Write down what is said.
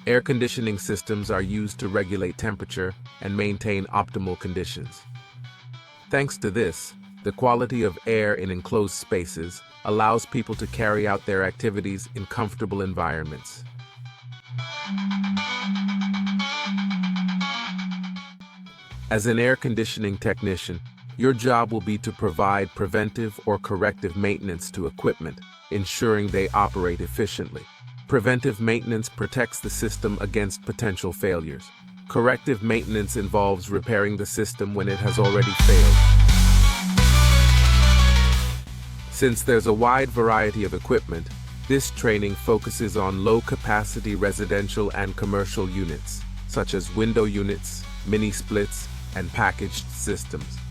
Air conditioning systems are used to regulate temperature and maintain optimal conditions. Thanks to this, the quality of air in enclosed spaces allows people to carry out their activities in comfortable environments. As an air conditioning technician, your job will be to provide preventive or corrective maintenance to equipment, ensuring they operate efficiently. Preventive maintenance protects the system against potential failures. Corrective maintenance involves repairing the system when it has already failed. Since there's a wide variety of equipment, this training focuses on low-capacity residential and commercial units, such as window units, mini-splits, and packaged systems.